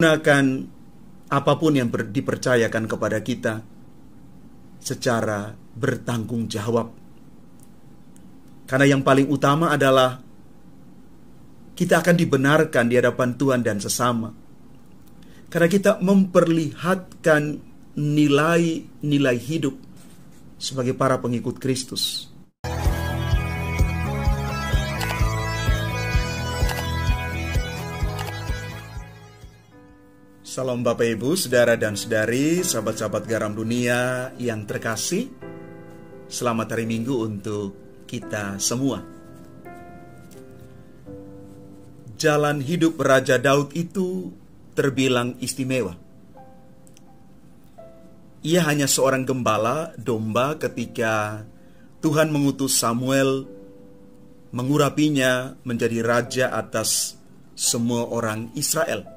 Gunakan apapun yang dipercayakan kepada kita secara bertanggung jawab. Karena yang paling utama adalah kita akan dibenarkan di hadapan Tuhan dan sesama. Karena kita memperlihatkan nilai-nilai hidup sebagai para pengikut Kristus. Salam Bapak Ibu, Saudara dan Saudari, sahabat-sahabat Garam Dunia yang terkasih. Selamat hari Minggu untuk kita semua. Jalan hidup Raja Daud itu terbilang istimewa. Ia hanya seorang gembala domba ketika Tuhan mengutus Samuel mengurapinya menjadi raja atas semua orang Israel.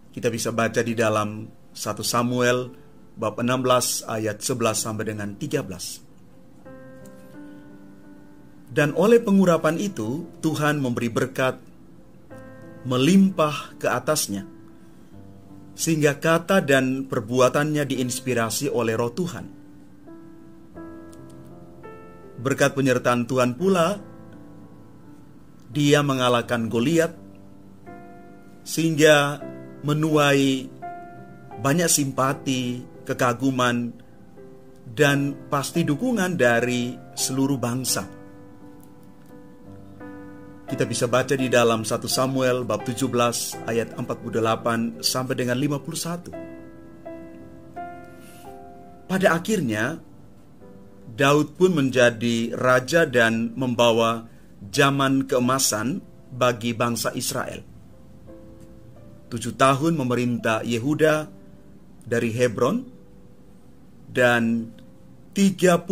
Kita bisa baca di dalam 1 Samuel bab 16 ayat 11 sampai dengan 13. Dan oleh pengurapan itu Tuhan memberi berkat melimpah ke atasnya, sehingga kata dan perbuatannya diinspirasi oleh Roh Tuhan. Berkat penyertaan Tuhan pula, dia mengalahkan Goliat, sehingga menuai banyak simpati, kekaguman, dan pasti dukungan dari seluruh bangsa. Kita bisa baca di dalam 1 Samuel bab 17 ayat 48 sampai dengan 51. Pada akhirnya, Daud pun menjadi raja dan membawa zaman keemasan bagi bangsa Israel. 7 tahun memerintah Yehuda dari Hebron, dan 33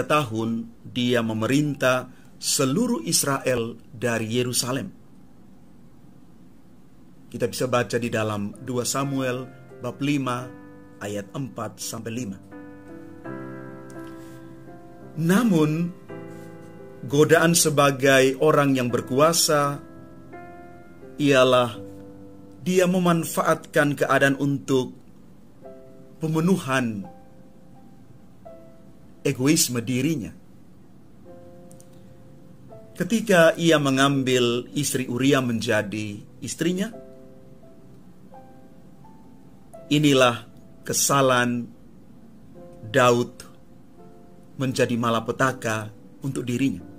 tahun dia memerintah seluruh Israel dari Yerusalem. Kita bisa baca di dalam 2 Samuel bab 5 ayat 4 sampai 5. Namun godaan sebagai orang yang berkuasa ialah dia memanfaatkan keadaan untuk pemenuhan egoisme dirinya. Ketika ia mengambil istri Uria menjadi istrinya, inilah kesalahan Daud menjadi malapetaka untuk dirinya.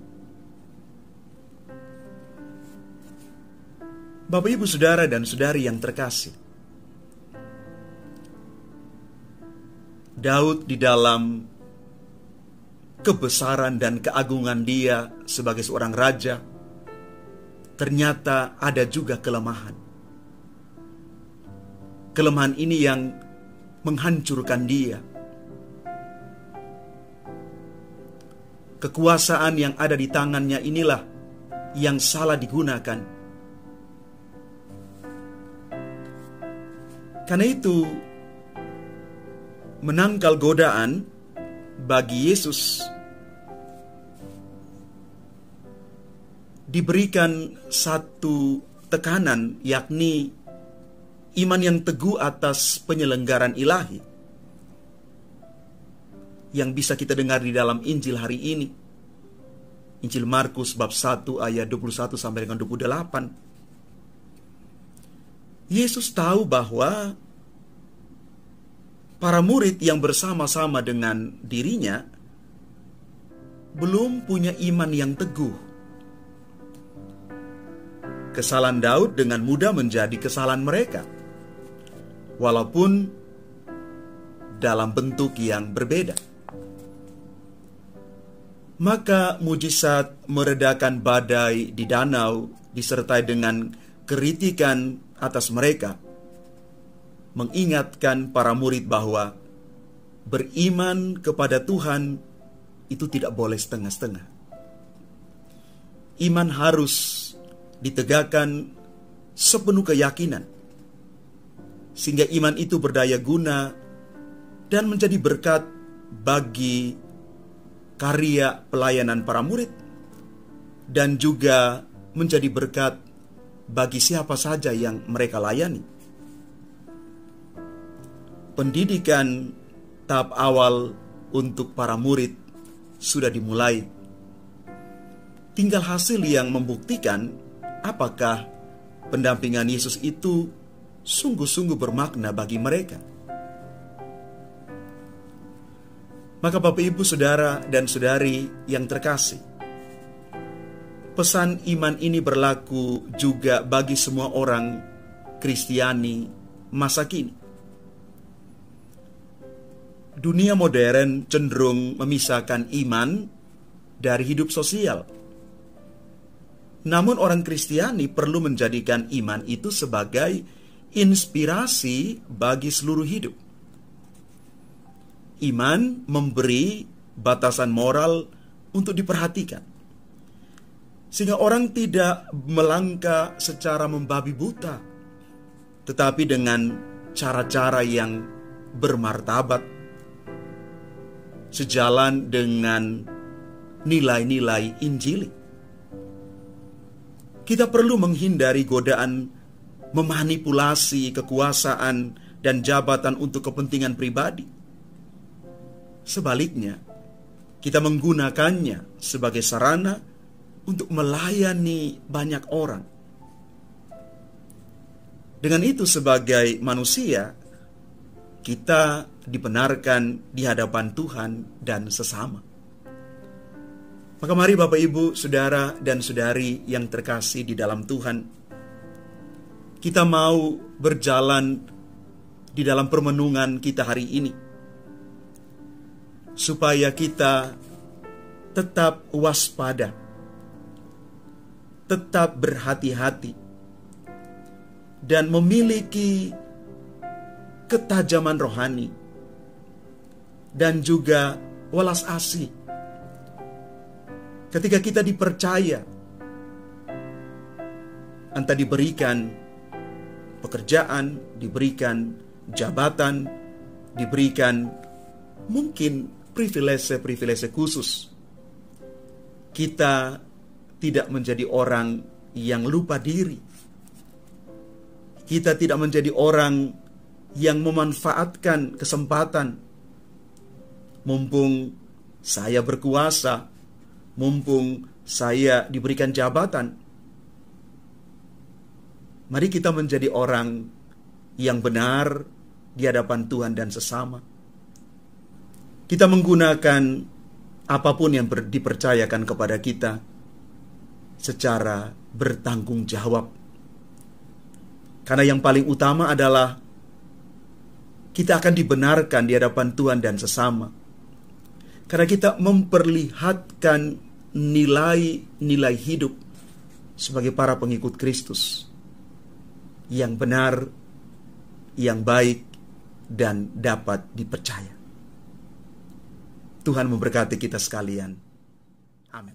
Bapak, Ibu, Saudara, dan Saudari yang terkasih, Daud di dalam kebesaran dan keagungan dia sebagai seorang raja, ternyata ada juga kelemahan. Kelemahan ini yang menghancurkan dia. Kekuasaan yang ada di tangannya inilah yang salah digunakan. Karena itu, menangkal godaan bagi Yesus diberikan satu tekanan, yakni iman yang teguh atas penyelenggaran ilahi, yang bisa kita dengar di dalam Injil hari ini. Injil Markus bab 1 ayat 21 sampai dengan 28. Yesus tahu bahwa para murid yang bersama-sama dengan dirinya belum punya iman yang teguh. Kesalahan Daud dengan mudah menjadi kesalahan mereka, walaupun dalam bentuk yang berbeda. Maka mujizat meredakan badai di danau disertai dengan kritikan atas mereka mengingatkan para murid bahwa beriman kepada Tuhan itu tidak boleh setengah-setengah. Iman harus ditegakkan sepenuh keyakinan, sehingga iman itu berdaya guna dan menjadi berkat bagi karya pelayanan para murid, dan juga menjadi berkat bagi siapa saja yang mereka layani. Pendidikan tahap awal untuk para murid sudah dimulai. Tinggal hasil yang membuktikan apakah pendampingan Yesus itu sungguh-sungguh bermakna bagi mereka. Maka Bapak, Ibu, Saudara, dan Saudari yang terkasih, pesan iman ini berlaku juga bagi semua orang Kristiani masa kini. Dunia modern cenderung memisahkan iman dari hidup sosial. Namun orang Kristiani perlu menjadikan iman itu sebagai inspirasi bagi seluruh hidup. Iman memberi batasan moral untuk diperhatikan, sehingga orang tidak melangkah secara membabi buta, tetapi dengan cara-cara yang bermartabat, sejalan dengan nilai-nilai Injili. Kita perlu menghindari godaan memanipulasi kekuasaan dan jabatan untuk kepentingan pribadi. Sebaliknya, kita menggunakannya sebagai sarana untuk melayani banyak orang. Dengan itu, sebagai manusia, kita dibenarkan di hadapan Tuhan dan sesama. Maka mari Bapak, Ibu, Saudara, dan Saudari yang terkasih di dalam Tuhan, kita mau berjalan di dalam permenungan kita hari ini, supaya kita tetap waspada, tetap berhati-hati, dan memiliki ketajaman rohani, dan juga welas asih. Ketika kita dipercaya, entah diberikan pekerjaan, diberikan jabatan, diberikan mungkin privilese khusus, kita tidak menjadi orang yang lupa diri. Kita tidak menjadi orang yang memanfaatkan kesempatan. Mumpung saya berkuasa, mumpung saya diberikan jabatan, mari kita menjadi orang yang benar di hadapan Tuhan dan sesama. Kita menggunakan apapun yang dipercayakan kepada kita secara bertanggung jawab. Karena yang paling utama adalah kita akan dibenarkan di hadapan Tuhan dan sesama. Karena kita memperlihatkan nilai-nilai hidup sebagai para pengikut Kristus yang benar, yang baik, dan dapat dipercaya. Tuhan memberkati kita sekalian. Amin.